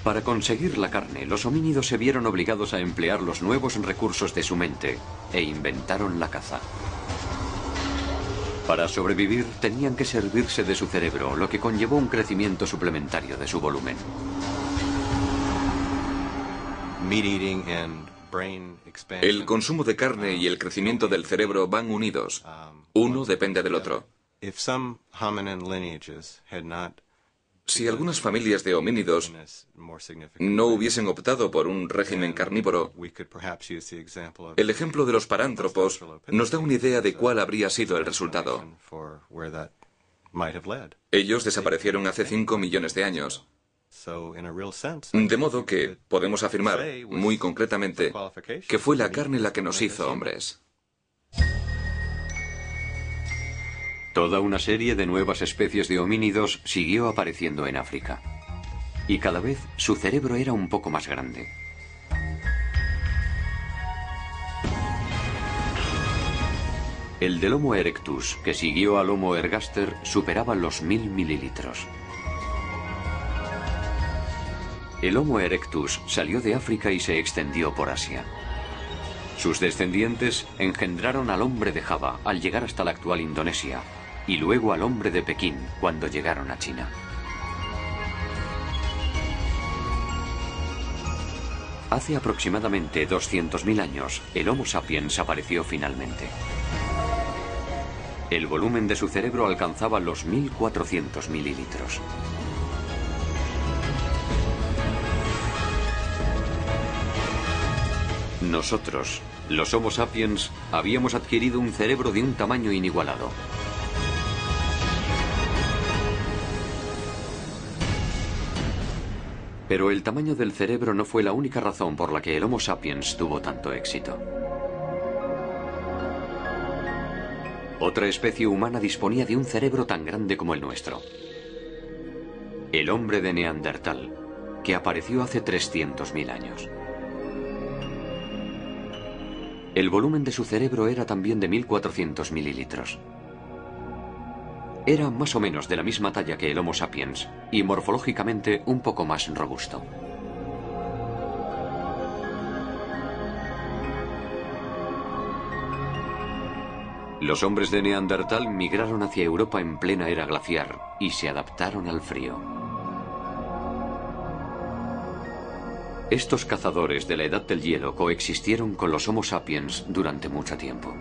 Para conseguir la carne, los homínidos se vieron obligados a emplear los nuevos recursos de su mente e inventaron la caza. Para sobrevivir, tenían que servirse de su cerebro, lo que conllevó un crecimiento suplementario de su volumen. El consumo de carne y el crecimiento del cerebro van unidos. Uno depende del otro. Si algunas familias de homínidos no hubiesen optado por un régimen carnívoro, el ejemplo de los parántropos nos da una idea de cuál habría sido el resultado. Ellos desaparecieron hace 5 millones de años. De modo que podemos afirmar, muy concretamente, que fue la carne la que nos hizo hombres. Toda una serie de nuevas especies de homínidos siguió apareciendo en África. Y cada vez su cerebro era un poco más grande. El del Homo erectus, que siguió al Homo ergaster, superaba los 1000 mililitros. El Homo erectus salió de África y se extendió por Asia. Sus descendientes engendraron al hombre de Java al llegar hasta la actual Indonesia, y luego al hombre de Pekín cuando llegaron a China. Hace aproximadamente 200.000 años, el Homo sapiens apareció finalmente. El volumen de su cerebro alcanzaba los 1400 mililitros. Nosotros, los Homo sapiens, habíamos adquirido un cerebro de un tamaño inigualado. Pero el tamaño del cerebro no fue la única razón por la que el Homo sapiens tuvo tanto éxito. Otra especie humana disponía de un cerebro tan grande como el nuestro. El hombre de Neandertal, que apareció hace 300.000 años. El volumen de su cerebro era también de 1400 mililitros. Era más o menos de la misma talla que el Homo sapiens y morfológicamente un poco más robusto. Los hombres de Neandertal migraron hacia Europa en plena era glaciar y se adaptaron al frío. Estos cazadores de la edad del hielo coexistieron con los Homo sapiens durante mucho tiempo.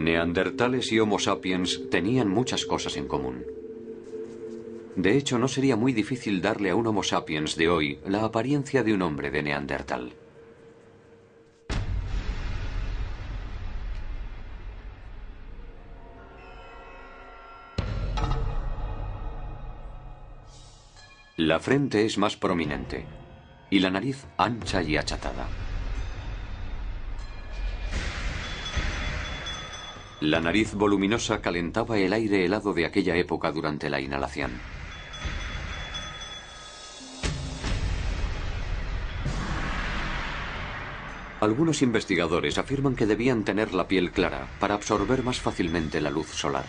Neandertales y Homo sapiens tenían muchas cosas en común. De hecho, no sería muy difícil darle a un Homo sapiens de hoy la apariencia de un hombre de Neandertal. La frente es más prominente y la nariz ancha y achatada. La nariz voluminosa calentaba el aire helado de aquella época durante la inhalación. Algunos investigadores afirman que debían tener la piel clara para absorber más fácilmente la luz solar.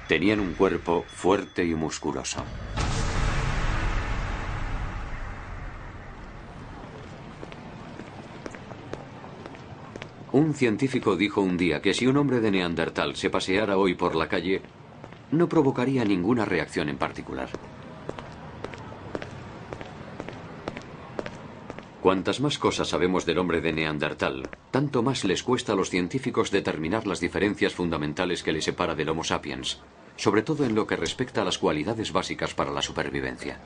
Tenían un cuerpo fuerte y musculoso. Un científico dijo un día que si un hombre de Neandertal se paseara hoy por la calle, no provocaría ninguna reacción en particular. Cuantas más cosas sabemos del hombre de Neandertal, tanto más les cuesta a los científicos determinar las diferencias fundamentales que le separa del Homo sapiens, sobre todo en lo que respecta a las cualidades básicas para la supervivencia.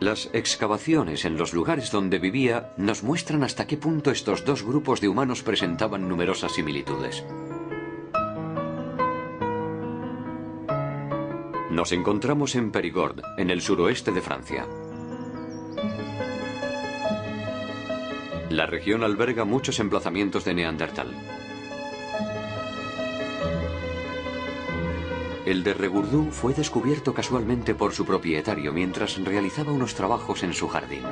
Las excavaciones en los lugares donde vivía nos muestran hasta qué punto estos dos grupos de humanos presentaban numerosas similitudes. Nos encontramos en Périgord, en el suroeste de Francia. La región alberga muchos emplazamientos de Neandertal. El de Regurdú fue descubierto casualmente por su propietario mientras realizaba unos trabajos en su jardín.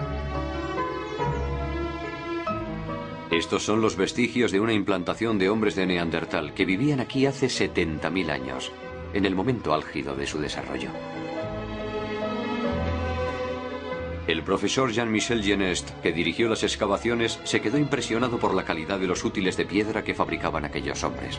Estos son los vestigios de una implantación de hombres de Neandertal que vivían aquí hace 70.000 años, en el momento álgido de su desarrollo. El profesor Jean-Michel Genest, que dirigió las excavaciones, se quedó impresionado por la calidad de los útiles de piedra que fabricaban aquellos hombres.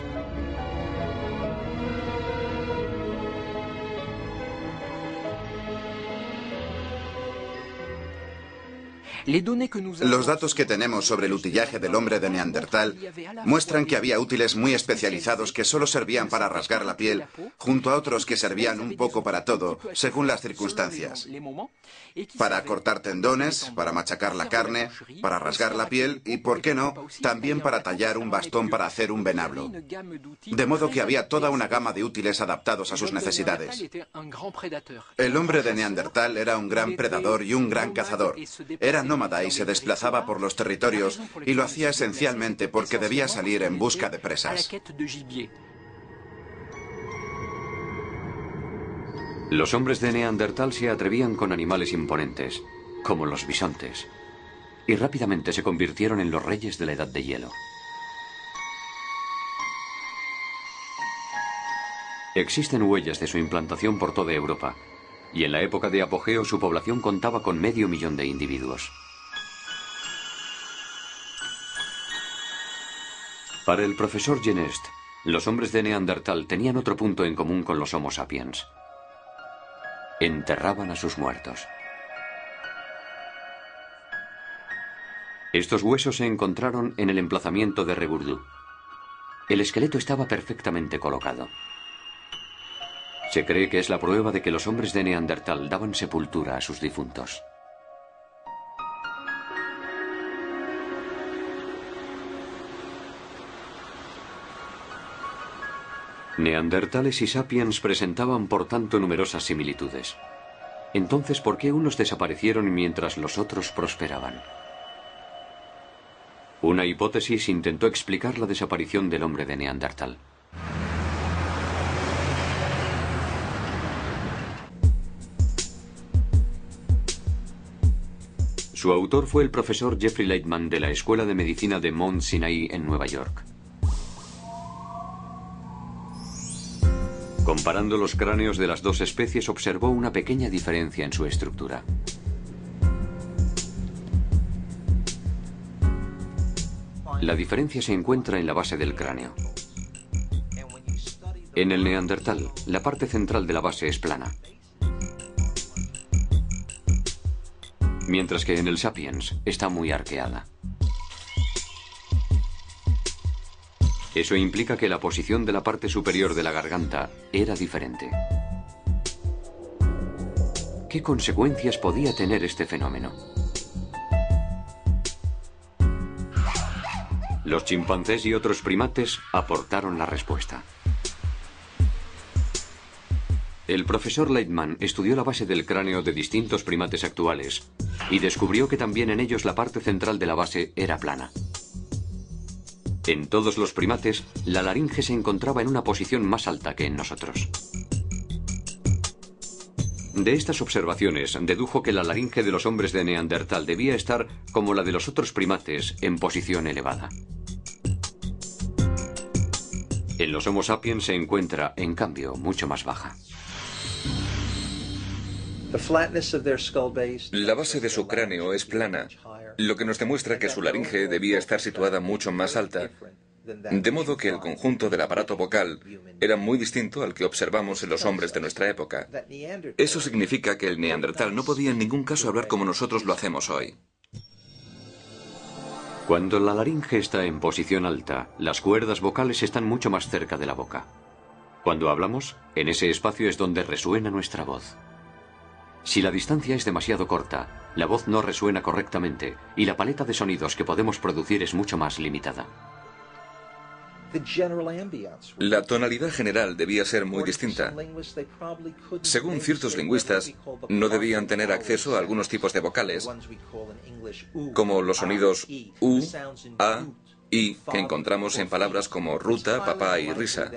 Los datos que tenemos sobre el utillaje del hombre de Neandertal muestran que había útiles muy especializados que solo servían para rasgar la piel, junto a otros que servían un poco para todo, según las circunstancias. Para cortar tendones, para machacar la carne, para rasgar la piel y, ¿por qué no?, también para tallar un bastón para hacer un venablo. De modo que había toda una gama de útiles adaptados a sus necesidades. El hombre de Neandertal era un gran predador y un gran cazador. Era nómada y se desplazaba por los territorios y lo hacía esencialmente porque debía salir en busca de presas. Los hombres de Neandertal se atrevían con animales imponentes, como los bisontes, y rápidamente se convirtieron en los reyes de la Edad de Hielo. Existen huellas de su implantación por toda Europa, y en la época de apogeo su población contaba con 500.000 de individuos. Para el profesor Genest, los hombres de Neandertal tenían otro punto en común con los Homo sapiens. Enterraban a sus muertos. Estos huesos se encontraron en el emplazamiento de Regurdú. El esqueleto estaba perfectamente colocado. Se cree que es la prueba de que los hombres de Neandertal daban sepultura a sus difuntos. Neandertales y sapiens presentaban por tanto numerosas similitudes. Entonces, ¿por qué unos desaparecieron mientras los otros prosperaban? Una hipótesis intentó explicar la desaparición del hombre de Neandertal. Su autor fue el profesor Jeffrey Leitman de la Escuela de Medicina de Mount Sinai en Nueva York. Comparando los cráneos de las dos especies, observó una pequeña diferencia en su estructura. La diferencia se encuentra en la base del cráneo. En el Neandertal, la parte central de la base es plana, mientras que en el Sapiens está muy arqueada. Eso implica que la posición de la parte superior de la garganta era diferente. ¿Qué consecuencias podía tener este fenómeno? Los chimpancés y otros primates aportaron la respuesta. El profesor Leitman estudió la base del cráneo de distintos primates actuales y descubrió que también en ellos la parte central de la base era plana. En todos los primates, la laringe se encontraba en una posición más alta que en nosotros. De estas observaciones, dedujo que la laringe de los hombres de Neandertal debía estar, como la de los otros primates, en posición elevada. En los Homo sapiens se encuentra, en cambio, mucho más baja. La base de su cráneo es plana, lo que nos demuestra que su laringe debía estar situada mucho más alta, de modo que el conjunto del aparato vocal era muy distinto al que observamos en los hombres de nuestra época. Eso significa que el neandertal no podía en ningún caso hablar como nosotros lo hacemos hoy. Cuando la laringe está en posición alta, las cuerdas vocales están mucho más cerca de la boca. Cuando hablamos, en ese espacio es donde resuena nuestra voz. Si la distancia es demasiado corta, la voz no resuena correctamente y la paleta de sonidos que podemos producir es mucho más limitada. La tonalidad general debía ser muy distinta. Según ciertos lingüistas, no debían tener acceso a algunos tipos de vocales, como los sonidos U, A, I, que encontramos en palabras como ruta, papá y risa.